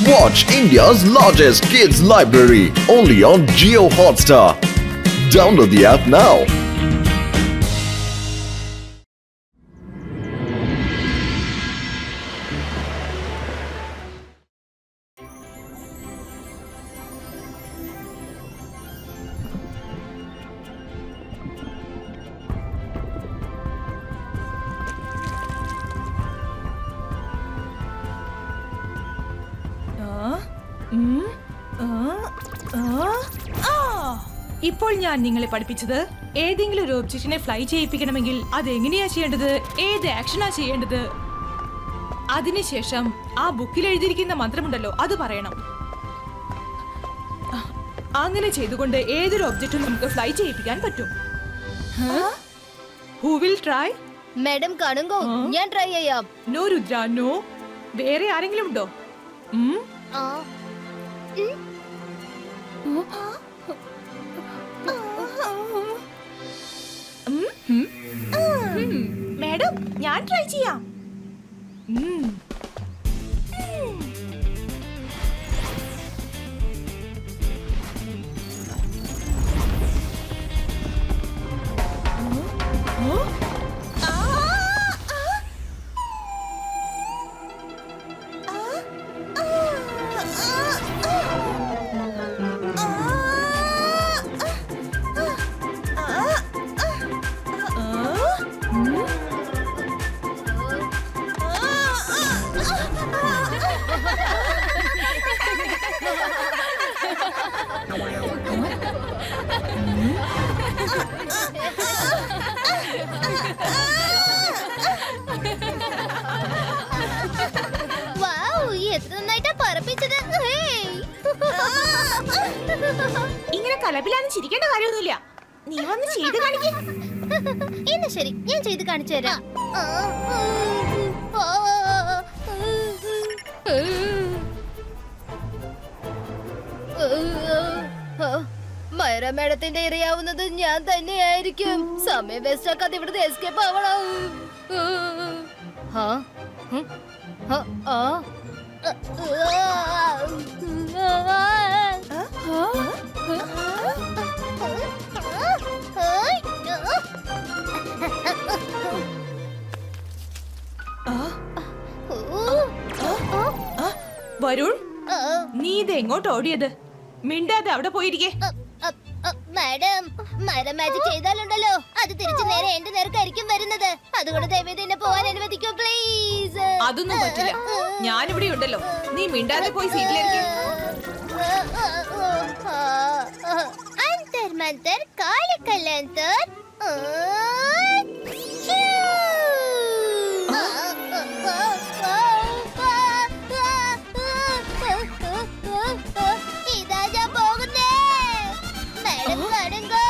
Watch India's largest kids library only on Jio Hotstar. Download the app now. ഇപ്പോൾ ഞാൻ നിങ്ങളെ പഠിപ്പിച്ചത് ഏതെങ്കിലും ഒരു ഒബ്ജക്റ്റിനെ ഫ്ലൈ ചെയ്യിപ്പിക്കണമെങ്കിൽ അത് എങ്ങനെയാ ചെയ്യേണ്ടത്, ഏത് ആക്ഷനാ ചെയ്യേണ്ടത്. അതിനുശേഷം ആ ബുക്കിൽ എഴുതിയിരിക്കുന്ന മന്ത്രമുണ്ടല്ലോ അത് പറയണം. അങ്ങനെ ചെയ്തുകൊണ്ട് ഏതൊരു ഒബ്ജക്റ്റും നമുക്ക് ഫ്ലൈ ചെയ്യിപ്പിക്കാൻ പറ്റും. Who will try? മാഡം കാണുങ്കോ, ഞാൻ ട്രൈ ചെയ്യാം. No Rudra, no. വേറെ ആരെങ്കിലും ഉണ്ടോ? മാഡം ഞാൻ ട്രൈ ചെയ്യാം. ഇങ്ങനെ കലപിലാന്ന് ചിരിക്കേണ്ട കാര്യമൊന്നുമില്ല. നീ വന്ന് ചെയ്ത് കാണിക്കേ. എന്നാ ശരി, ഞാൻ ചെയ്ത് കാണിച്ചു തരാം. മൈറ മേഡത്തിന്റെ ഇരയാവുന്നത് ഞാൻ തന്നെയായിരിക്കും. സമയം വേസ്റ്റ് ആക്കാതെ ഇവിടുത്തെ എസ്കേപ്പ് ആവണം. വരുൺ, നീ ഇത് എങ്ങോട്ട് ഓടിയത്? മിണ്ടാതെ അവിടെ പോയിരിക്കേ. മാഡം, മരം മാജിക് ചെയ്താലുണ്ടല്ലോ അത് തിരിച്ചു നേരെ എന്റെ നേർക്കായിരിക്കും വരുന്നത്. അതുകൊണ്ട് ദയവേത് എന്നെ പോവാൻ അനുവദിക്കൂ പ്ലീസ്. അതൊന്നും പറ്റില്ല, ഞാനിവിടെ ഉണ്ടല്ലോ. നീ മിണ്ടാതെ പോയി സീറ്റിലിരിക്കേ. അന്തർ മന്തർ കാളിക്കല്ലന്തർ. ഇതാ ഞാൻ പോകുന്നേ. മാഡം കാണുങ്കോ.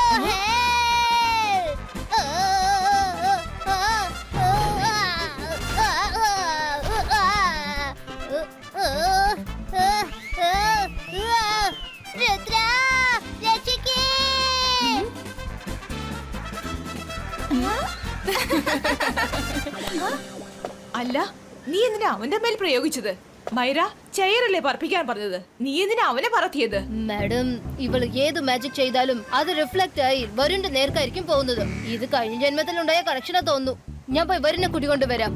രുദ്ര, രക്ഷിക്കേ. അല്ല, നീ എന്തിനാ അവന്റെ മേൽ പ്രയോഗിച്ചത്? മൈറ ചെയറല്ലേ പറപ്പിക്കാൻ പറഞ്ഞത്, നീ എന്തിനാ അവനെ പറത്തിയത്? മാഡം, ഇവള് ഏത് മാജിക് ചെയ്താലും അത് റിഫ്ലക്ട് ആയി വരുണിന്റെ നേർക്കായിരിക്കും പോകുന്നത്. ഇത് കഴിഞ്ഞ ജന്മത്തിലുണ്ടായ കണക്ഷനാ തോന്നുന്നു. ഞാൻ പോയി വരുണിനെ കൂട്ടിക്കൊണ്ടുവരാം.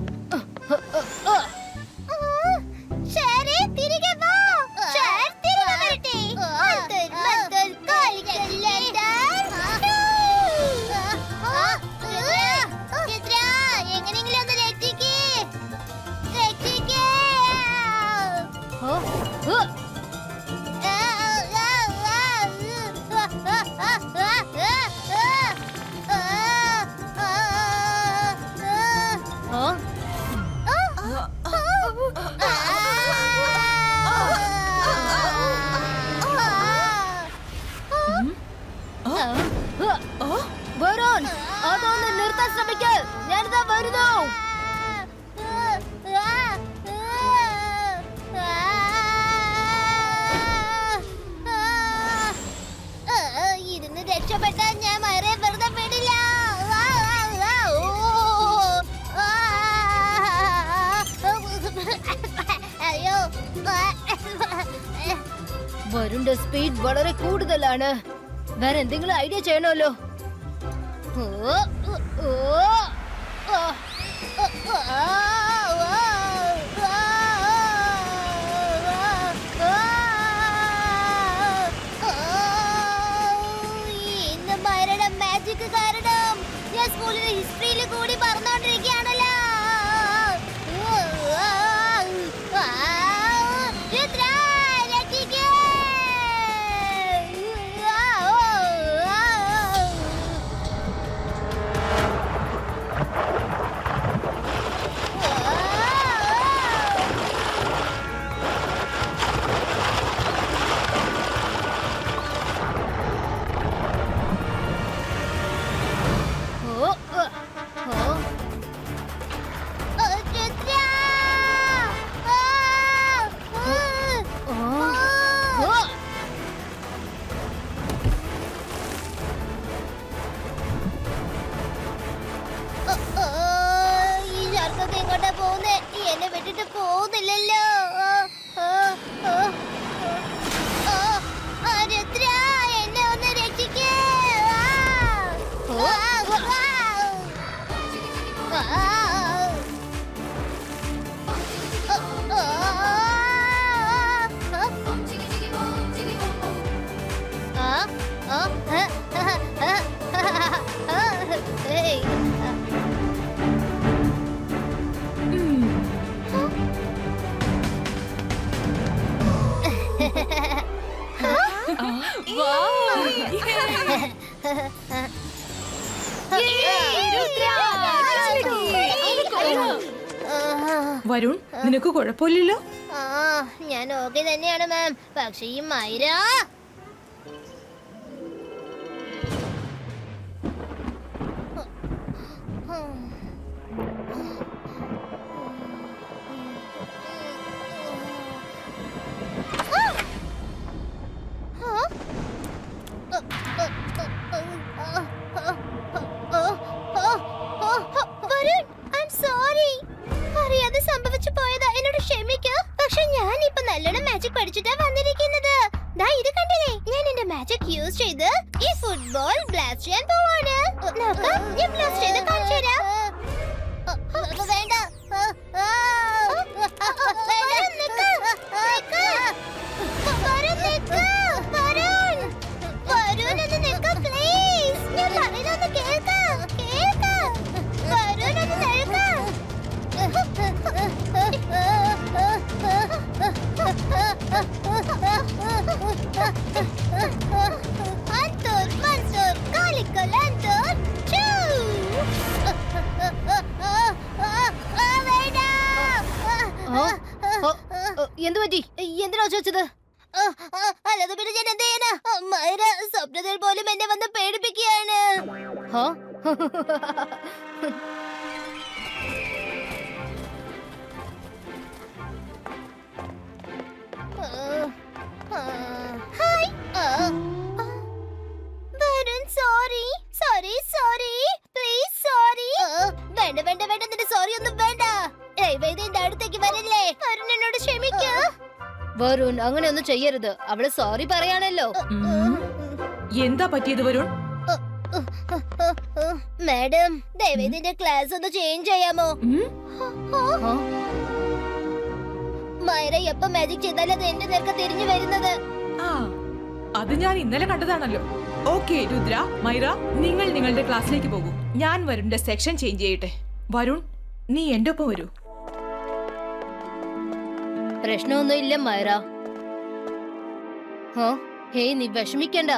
വരുൺ, അതൊന്ന് നിർത്താൻ ശ്രമിക്കാൻ ഞാനിതാ വരുന്നു. ഇതിന് രക്ഷപ്പെട്ടാൽ ഞാൻ മരെ വെറുതെ വിടില്ല. അയ്യോ വരുണിന്റെ സ്പീഡ് വളരെ കൂടുതലാണ്. വേറെ എന്തെങ്കിലും ഐഡിയ ചെയ്യണമല്ലോ. ഓ, ഓ, ആ, ആ, ഇന്ന് മൈറയുടെ മാജിക് കാരണം ഞാൻ സ്കൂളിലെ ഹിസ്റ്ററിയിൽ കൂടി പറഞ്ഞോണ്ടിരിക്കുകയാണല്ലോ. എന്നെ വിട്ടിട്ട് പോകുന്നില്ലല്ലോ. രുദ്ര, എന്നെ ഒന്ന് രക്ഷിക്കേ. വരുൺ, നിനക്ക് കുഴപ്പമില്ലല്ലോ? ഞാൻ ഓക്കെ തന്നെയാണ് മാം. പക്ഷേ ഈ മൈര അറിയാതെ സംഭവിച്ചു പോയതാ. എന്നോട് ക്ഷമിക്കൂ. പക്ഷെ ഞാൻ ഇപ്പൊ നല്ലോണം മാജിക് പഠിച്ചിട്ടാ വന്നിരിക്കുന്നത്. ദാ ഇത് കണ്ടില്ലേ, ഞാൻ എന്റെ മാജിക് യൂസ് ചെയ്ത് ഈ ഫുട്ബോൾ ബ്ലാസ്റ്റ് ചെയ്യാൻ പോവാണ്. നോക്കാം, ഞാൻ ബ്ലാസ്റ്റ് ചെയ്ത് കാണിച്ചു തരാം. വേണ്ട, എന്തു പറ്റി? എന്തിനാ ചോദിച്ചത്? അല്ലാതെ പിന്നെ ഞാൻ എന്ത് ചെയ്യാനാ? മൈര സ്വപ്നത്തിൽ പോലും എന്നെ വന്ന് പേടിപ്പിക്കുകയാണ്. Hi, Varun, sorry sorry sorry, please sorry. വേണ്ട വേണ്ട വേണ്ട, നിന്റെ സോറി ഒന്നും വേണ്ട. ദയവേദിന്റെ അടുത്തേക്ക് വരില്ലേ? വരുൺ, എന്നോട് ക്ഷമിക്കൂ. വരുൺ, അങ്ങനെ ഒന്നും ചെയ്യരുത്. അവള് സോറി പറയാണല്ലോ. എന്താ പറ്റിയത് വരുൺ? മാഡം, ദയവേദിന്റെ ക്ലാസ് ഒന്ന് ചേഞ്ച് ചെയ്യാമോ? മൈര എപ്പോ മാജിക് ചെയ്താലും അത് എന്റെ നേർക്ക് തിരിഞ്ഞു വരുന്നത്. അത് ഞാൻ ഇന്നലെ കണ്ടതാണല്ലോ. ഓക്കെ രുദ്ര, മൈറ, നിങ്ങൾ നിങ്ങളുടെ ക്ലാസ്സിലേക്ക് പോകൂ. ഞാൻ വരുണിന്റെ സെക്ഷൻ ചേഞ്ച് ചെയ്യട്ടെ. വരുൺ, നീ എന്റെ ഒപ്പം വരൂ. പ്രശ്നമൊന്നും ഇല്ല മൈറ. ഹേയ്, നീ വിഷമിക്കണ്ട.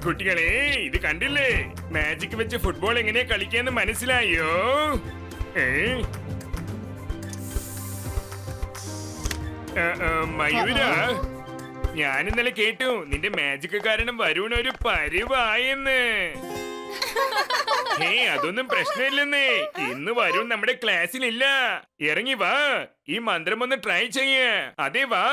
കുട്ടികളെ, ഇത് കണ്ടില്ലേ? മാജിക് വെച്ച് ഫുട്ബോൾ എങ്ങനെയാ കളിക്കാന്ന് മനസ്സിലായോ? മയൂര, ഞാൻ ഇന്നലെ കേട്ടു നിന്റെ മാജിക് കാരണം വരുൺ ഒരു പരിവായെന്ന്. അതൊന്നും പ്രശ്നമില്ലെന്നേ. ഇന്ന് വരുൺ നമ്മുടെ ക്ലാസ്സിലില്ല. ഇറങ്ങി വാ, ഈ മന്ത്രം ഒന്ന് ട്രൈ ചെയ്യ. അതെ വാ.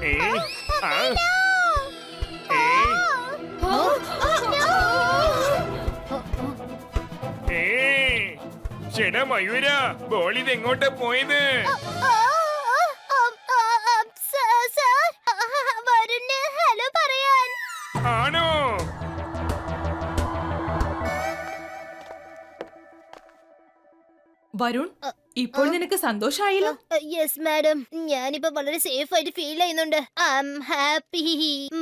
ഏയ്, ആ, ഏയ്, ഏയ്. ചേട്ടാ മയൂര, ബോൾ ഇത് എങ്ങോട്ടാ പോയത്? വരുണ് ഹലോ പറയാൻ. ആണോ? വരുൺ, ഇപ്പോൾ നിനക്ക് സന്തോഷായല്ലോ. യെസ് മാഡം, ഞാനിപ്പോ വളരെ സേഫ് ആയിട്ട് ഫീൽ ചെയ്യുന്നുണ്ട്. I am happy.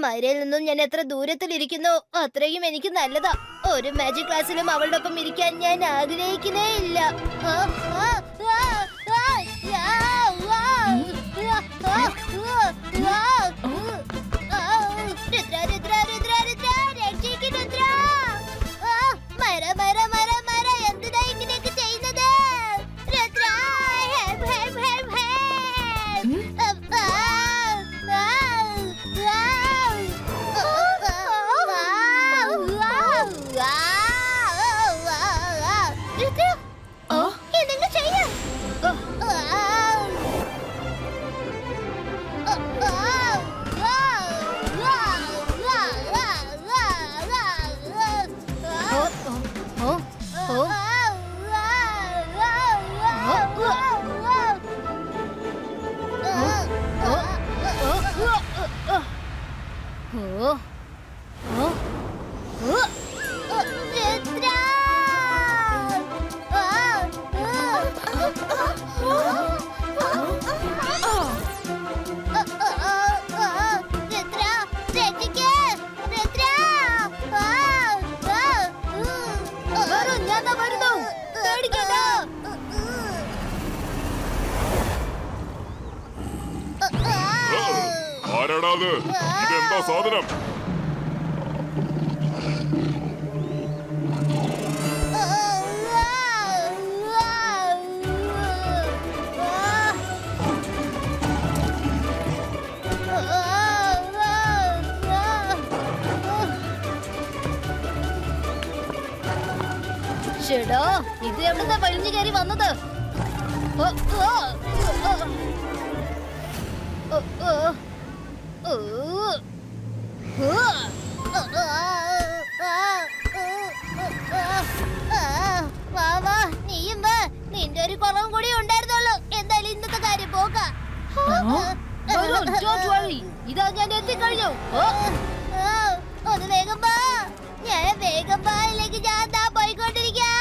മൈരയിൽ നിന്നും ഞാൻ എത്ര ദൂരത്തിലിരിക്കുന്നു അത്രയും എനിക്ക് നല്ലതാ. ഒരു മാജിക് ക്ലാസ്സിലും അവളുടെ ഒപ്പം ഇരിക്കാൻ ഞാൻ ആഗ്രഹിക്കുന്നേ ഇല്ല. ആ, ആ, ആ, ആ, ആ, ആ, ആ, ആ, ആ, രുദ്ര, രുദ്ര, രുദ്ര, രുദ്ര, രക്ഷിക്ക് രുദ്ര. ആ, മര, മര, മര, മര, എന്തിനാ ഇങ്ങനെയൊക്കെ ചെയ്യുന്നത്? Rudra, help, help, help, help. ആ, ആ, ആ, രുദ്ര, എന്തെങ്കിലും ചെയ്യാം. ആരാടാ അത്? ഇതെന്താ സാധനം? ഷെടോ, ഇത് എവിടുന്നാ വലിഞ്ഞു കയറി വന്നത്? നീയും വാ, നിന്റെ ഒരു കുറവും കൂടി ഉണ്ടായിരുന്നുള്ളൂ. എന്തായാലും ഇന്നത്തെ കാര്യം പോകാം. ഇതാ ഞാൻ എത്തിക്കഴിഞ്ഞു. ഒന്ന് വേഗം വാ, ഞാൻ വേഗം വാ, അല്ലെങ്കിൽ ഞാൻ ദാ പോയിക്കൊണ്ടിരിക്കാം.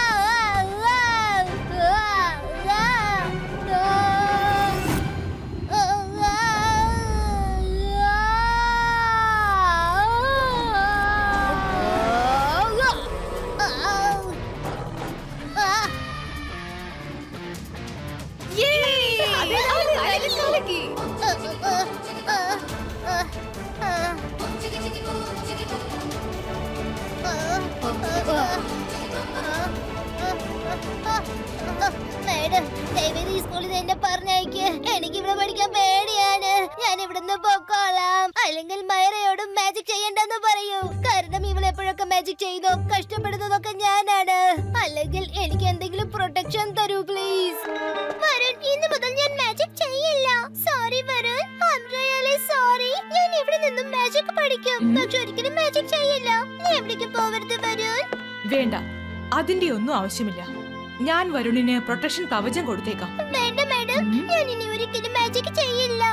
മേഡം, ദയവേദി ഈ സ്കൂളിൽ നിന്ന് എന്നെ പറഞ്ഞയക്ക്. എനിക്ക് ഇവിടെ പഠിക്കാൻ പേടിയാണ്. ഞാൻ ഇവിടുന്ന് പൊക്കോളാം. അല്ലെങ്കിൽ മൈറയോടും മാജിക് ചെയ്യണ്ടെന്ന് പറയൂ. കാരണം ഇവൾ എപ്പോഴൊക്കെ മാജിക് ചെയ്യുന്നോ കഷ്ടപ്പെടുന്നതൊക്കെ ഞാനാണ്. അല്ലെങ്കിൽ എനിക്ക് എന്തെങ്കിലും പ്രൊട്ടക്ഷൻ തരൂ പ്ലീസ്. വരുൺ, ഇന്ന് മുതൽ ഞാൻ മാജിക് ചെയ്യില്ല. Sorry Varun, I am really sorry. ഞാൻ ഇവിടെ നിന്നും മാജിക് പഠിക്കും, പക്ഷെ ഒരിക്കലും മാജിക് ചെയ്യില്ല. നീ എവിടേക്ക് പോവരുത് വരുൺ. വേണ്ട, അതിന്റെ ഒന്നും ആവശ്യമില്ല. ഞാൻ വരുണിന് പ്രൊട്ടക്ഷൻ കവചം കൊടുത്തേക്കാം. വേണ്ട മാഡം, ഞാൻ ഇനി ഒരിക്കലും മാജിക് ചെയ്യില്ല.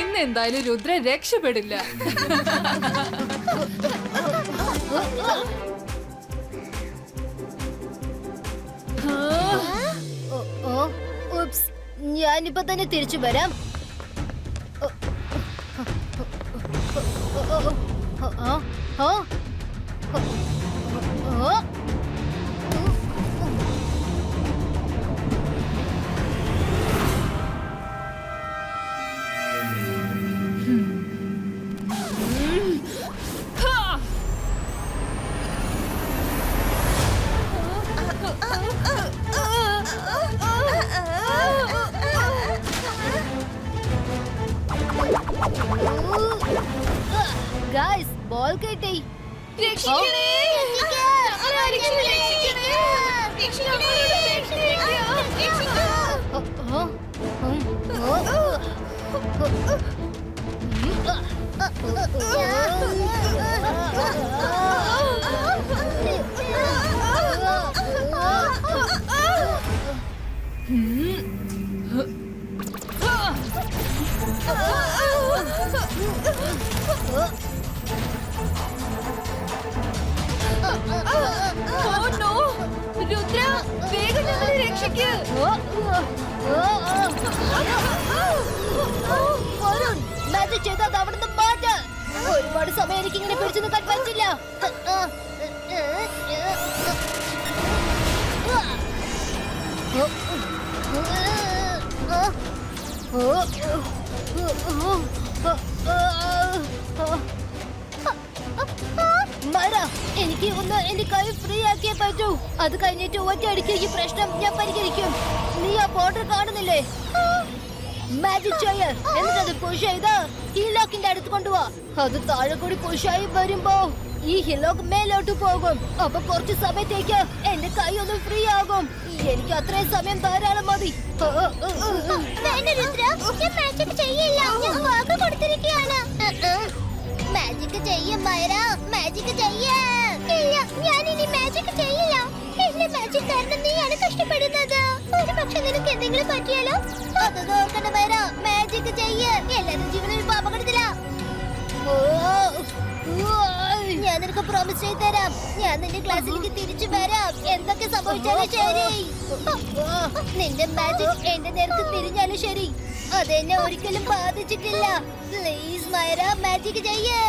ഇന്ന് എന്തായാലും രുദ്ര രക്ഷപ്പെടില്ല. ഞാനിപ്പോ തന്നെ തിരിച്ചു വരാം. രുദ്ര വേഗം ഞങ്ങളെ രക്ഷിക്ക്. മാജിക് ചെയ്താൽ അവിടുന്ന് മാറ്റ്. ഒരുപാട് സമയം എനിക്ക് ഇങ്ങനെ പിടിച്ചു നിൽക്കാൻ പറ്റില്ല. മര, എനിക്ക് ഒന്ന് എന്റെ കൈ ഫ്രീ ആക്കിയേ പറ്റൂ. അത് കഴിഞ്ഞിട്ട് ഒറ്റയടിക്ക് ഈ പ്രശ്നം ഞാൻ പരിഹരിക്കും. നീ ആ ബോർഡർ കാണുന്നില്ലേ? മാജിക് ചെയ്യ്. എന്നിട്ടത് പുഷ് ചെയ്ത് ഹീലോക്കിന്റെ അടുത്ത് കൊണ്ടുപോവാ. അത് താഴെ കൂടി പുഷായി വരുമ്പോ ഈ ഹിലോക്ക് മേലോട്ട് പോകും. അപ്പൊ കുറച്ച് സമയത്തേക്ക് എന്റെ കൈ ഒന്ന് ഫ്രീ ആകും. എനിക്ക് അത്രയും സമയം ധാരാളം മതി. മാജിക് ചെയ്യും മൈറ, മാജിക് ചെയ്യാം. ഇല്ല, ഞാൻ ഇനി മാജിക് ചെയ്യില്ല. എന്റെ മാജിക് കാരണം നീയാണ് കഷ്ടപ്പെടുന്നത്. ഒരു പക്ഷെ നിനക്ക് എന്തെങ്കിലും പറ്റിയാലോ? അത് ഓർക്കണ്ട മൈറ, മാജിക് ചെയ്യ്. എല്ലാരും ജീവനൊരു അപകടത്തിലാ. ഞാൻ നിനക്ക് പ്രോമിസ് ചെയ്ത് തരാം. ഞാൻ നിന്റെ ക്ലാസ്സിലേക്ക് തിരിച്ചു വരാം. എന്തൊക്കെ സംഭവിച്ചാലും ശരി. നിന്റെ മാജിക് എന്റെ നേർക്ക് തിരിഞ്ഞാലും ശരി, അതെന്നെ ഒരിക്കലും ബാധിച്ചിട്ടില്ല. പ്ലീസ് മൈറ, മാജിക് ചെയ്യ്.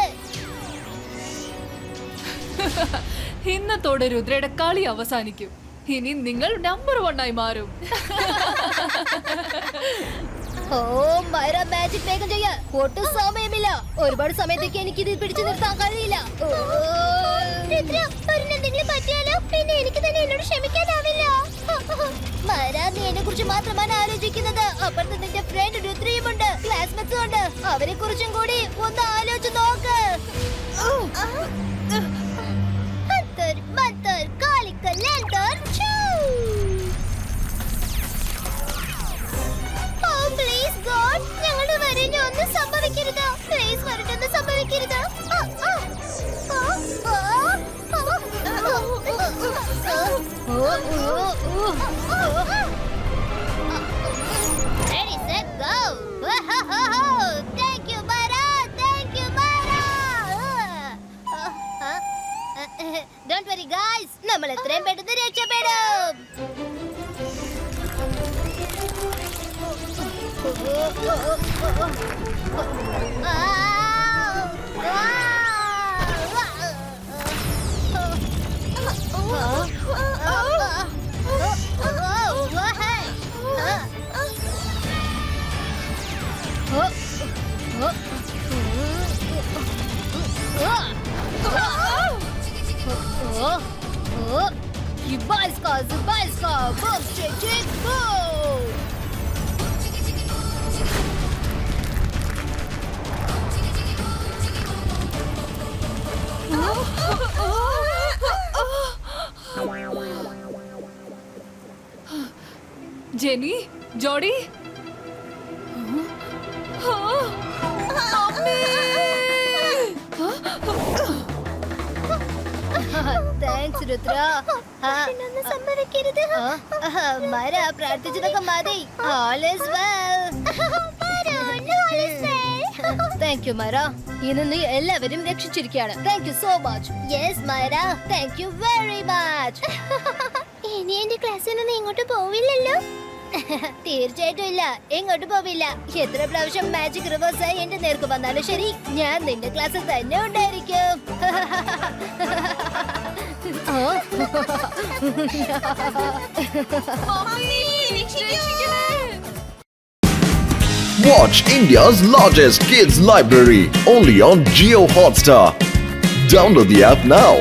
ഇന്നത്തോടെ രുദ്രയുടെ കളി അവസാനിക്കും. ഇനി നിങ്ങൾ നമ്പർ 1 ആയി മാറും. ഓ മൈറ, മാജിക് വേഗം ചെയ്യ. ഒട്ടും സമയമില്ല. ഒരുപാട് സമയത്തേക്ക് എനിക്ക് ഇത് പിടിച്ചു നിർത്താൻ കഴിയില്ല. എന്തെങ്കിലും പറ്റിയാലോ പിന്നെ എനിക്ക് തന്നെ എന്നോട് ക്ഷമിക്കാനാവില്ല. മൈറ, നീ എന്നെ കുറിച്ച് മാത്രമാണ് ആലോചിക്കുന്നത്. അപ്പുറത്ത് നിന്റെ ഫ്രണ്ട് രുദ്രയുമുണ്ട്, ക്ലാസ്മേറ്റ്സും ഉണ്ട്. അവരെ കുറിച്ചും കൂടി ഒന്ന് ആലോചിച്ച് നോക്ക്. ഹന്തർ മന്തർ കാലിക്കൽ ലന്തർ ഛൂ. പ്ലീസ് ഗോഡ്, ഞങ്ങളുടെ വരന് ഒന്നും സംഭവിക്കരുത്. Please വരട്ടൊന്നും സംഭവിക്കരുത്. Ready, set, go. Thank you, Mara. Thank you, Mara. Don't worry, guys. നമ്മൾ എത്രയും പെട്ടെന്ന് രക്ഷപ്പെടും. Zubaiska, boom, chick, chick, boom. Jeni, ജോഡി, താങ്ക്സ് രുദ്ര. സംഭവിക്കരുത്. മര, പ്രാർത്ഥിച്ചതൊക്കെ മതി. All is well. Thank you Maira. ഇന്ന് നീ എല്ലാവരും രക്ഷിച്ചിരിക്കുകയാണ്. Thank you so much. Yes Maira, thank you very much. ഇനി എന്റെ ക്ലാസ്സിൽ നിന്ന് ഇങ്ങോട്ട് പോവില്ലല്ലോ? തീർച്ചയായിട്ടും ഇല്ല, എങ്ങോട്ട് പോവില്ല. എത്ര പ്രാവശ്യം മാജിക് റിവേഴ്സ് ആയി എന്റെ നേർക്ക് വന്നാലും ശരി, ഞാൻ നിന്റെ ക്ലാസ്സിൽ തന്നെ ഉണ്ടായിരിക്കും. Watch India's largest kids library only on Jio Hotstar. Download the app now.